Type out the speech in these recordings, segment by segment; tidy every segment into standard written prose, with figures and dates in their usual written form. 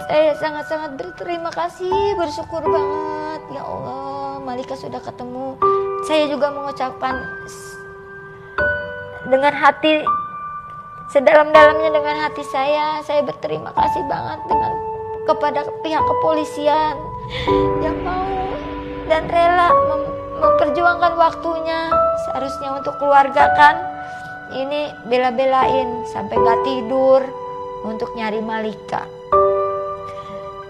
Saya sangat-sangat berterima kasih, bersyukur banget. Ya Allah, Malika sudah ketemu. Saya juga mengucapkan dengan hati, sedalam-dalamnya dengan hati saya berterima kasih banget kepada pihak kepolisian yang mau dan rela memperjuangkan waktunya. Seharusnya untuk keluarga kan, ini bela-belain sampai gak tidur untuk nyari Malika.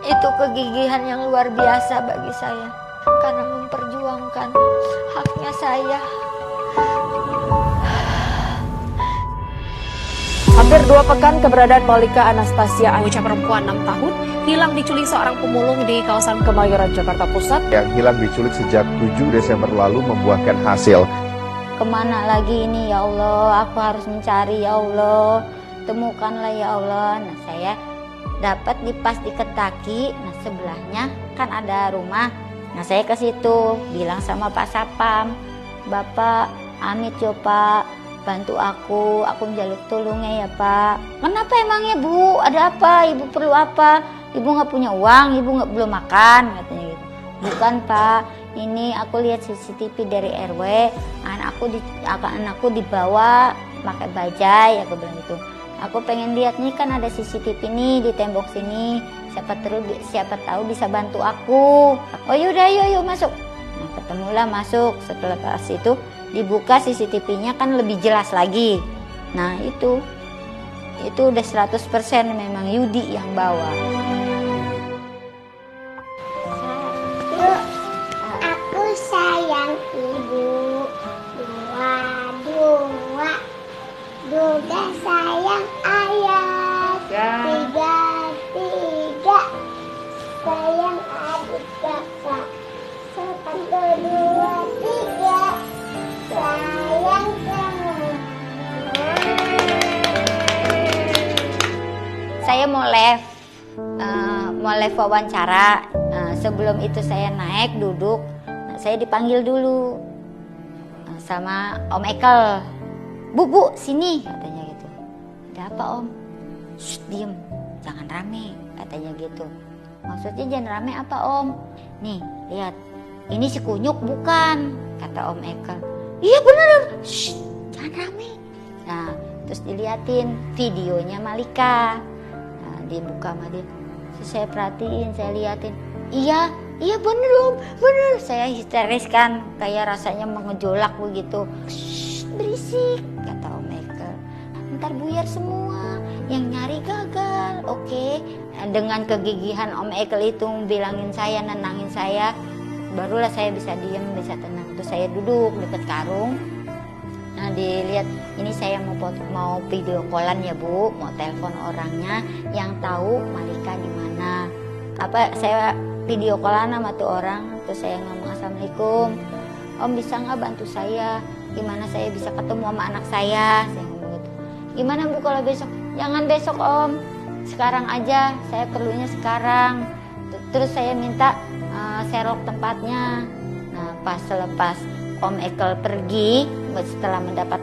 Itu kegigihan yang luar biasa bagi saya karena memperjuangkan haknya saya. Hampir 2 pekan keberadaan Malika Anastasia, bocah perempuan 6 tahun, hilang diculik seorang pemulung di kawasan Kemayoran, Jakarta Pusat. Yang hilang diculik sejak 7 Desember lalu membuahkan hasil. Kemana lagi ini ya Allah, aku harus mencari ya Allah, temukanlah ya Allah. Nah saya dapat pas di Ketaki, nah sebelahnya kan ada rumah. Nah saya ke situ bilang sama Pak Sapam, Bapak Amit yo Pak, bantu aku menjaluk tolongnya ya Pak. Kenapa emangnya Bu? Ada apa? Ibu perlu apa? Ibu nggak punya uang, ibu belum makan katanya gitu. Bukan Pak, ini aku lihat CCTV dari RW, anakku dibawa pakai bajai, aku bilang gitu. Aku pengen lihat nih, kan ada CCTV nih di tembok sini. Siapa tahu bisa bantu aku. Oh yaudah, yuk masuk. Nah ketemulah masuk. Setelah pas itu dibuka CCTV-nya kan lebih jelas lagi. Nah itu udah 100% memang Yudi yang bawa. Aku sayang ibu. Juga sayang ayah. 3 sayang adik kakak. 1, 2, 3 sayang kamu. Saya mau live wawancara. Sebelum itu saya naik duduk. Nah, saya dipanggil dulu sama Om Ekel. Bu, sini katanya gitu. Ada apa Om? Shh, diem, jangan rame katanya gitu. Maksudnya jangan rame apa Om? Nih, lihat. Ini si Kunyuk bukan? Kata Om Ekel. Iya bener. Shh, jangan rame. Nah, terus diliatin videonya Malika. Nah, dibuka sama dia. Terus saya perhatiin, saya liatin. Iya bener Om, bener. Saya histeris kan, kayak rasanya mengejolak begitu. Shh, berisik, kata Om Ekel. Ntar buyar semua, yang nyari gagal. Oke. Dengan kegigihan Om Ekel itu bilangin saya, nenangin saya, barulah saya bisa diem, bisa tenang. Terus saya duduk dekat karung. Nah dilihat, ini saya mau video callan ya Bu, mau telepon orangnya yang tahu Malika di mana. Saya video callan sama tuh orang. Terus saya ngomong Assalamualaikum, Om bisa nggak bantu saya? Gimana saya bisa ketemu sama anak saya? Saya ngomong gitu. Gimana Bu kalau besok? Jangan besok Om, sekarang aja, saya perlunya sekarang. Terus saya minta Sherlock tempatnya. Nah pas selepas Om Ekel pergi, setelah mendapat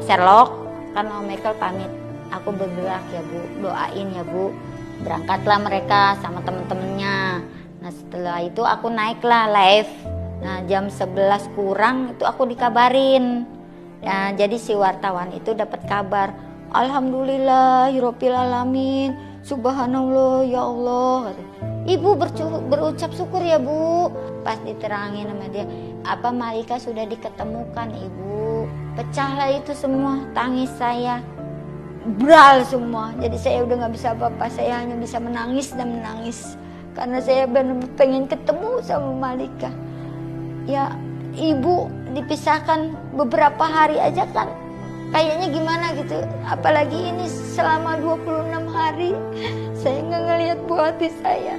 Sherlock, kan Om Ekel pamit, aku bergerak ya Bu, doain ya Bu. Berangkatlah mereka sama temen-temennya. Nah setelah itu aku naiklah live. Nah jam 11 kurang itu aku dikabarin. Nah, jadi si wartawan itu dapat kabar, Alhamdulillahirabbil alamin, subhanallah ya Allah. Ibu berucap syukur ya Bu. Pas diterangin sama dia, Malika sudah diketemukan Ibu. Pecahlah itu semua tangis saya, bral semua. Jadi saya udah nggak bisa apa-apa, saya hanya bisa menangis dan menangis karena saya benar-benar pengen ketemu sama Malika. Ya Ibu dipisahkan beberapa hari aja kan kayaknya gimana gitu, apalagi ini selama 26 hari saya nggak ngelihat buah hati saya.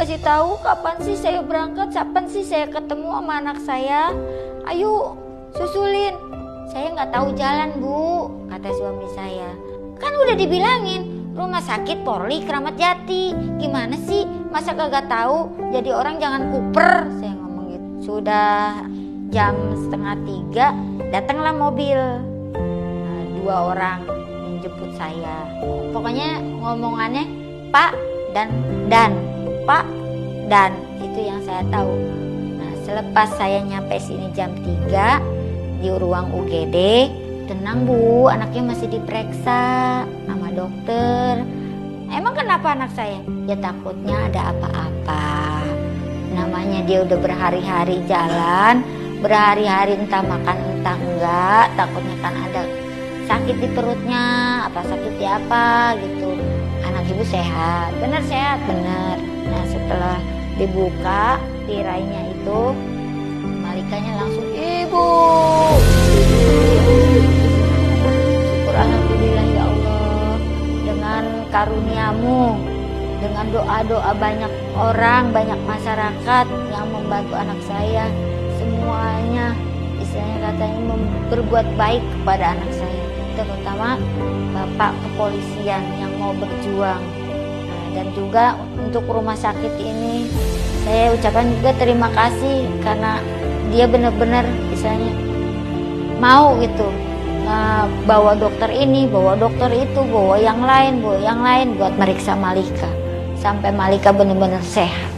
kasih tahu kapan sih saya berangkat, kapan sih saya ketemu sama anak saya. Ayo susulin. Saya nggak tahu jalan Bu, kata suami saya. Kan udah dibilangin rumah sakit Polri Kramat Jati. Gimana sih masa kagak tahu? Jadi orang jangan kuper, saya ngomong gitu. Sudah jam 2:30 datanglah mobil. Nah, 2 orang yang jemput saya. Pokoknya ngomongannya Pak dan Pak dan itu yang saya tahu. Nah, selepas saya nyampe sini jam 3 di ruang UGD, tenang Bu, anaknya masih diperiksa sama dokter. Emang kenapa anak saya? Ya takutnya ada apa-apa. Namanya dia udah berhari-hari jalan, berhari-hari entah makan entah enggak, takutnya kan ada sakit di perutnya, apa sakit di apa gitu. Anak ibu sehat, bener sehat, bener. Nah setelah dibuka tirainya itu, Malikanya langsung, Ibu. Syukur alhamdulillah ya Allah, dengan karuniamu, dengan doa-doa banyak orang, banyak masyarakat yang membantu anak saya, semuanya istilahnya katanya berbuat baik kepada anak saya, terutama Bapak kepolisian yang mau berjuang. Nah, dan juga untuk rumah sakit ini saya ucapkan juga terima kasih karena dia benar-benar istilahnya mau gitu bawa dokter ini, bawa dokter itu, bawa yang lain buat meriksa Malika sampai Malika benar-benar sehat.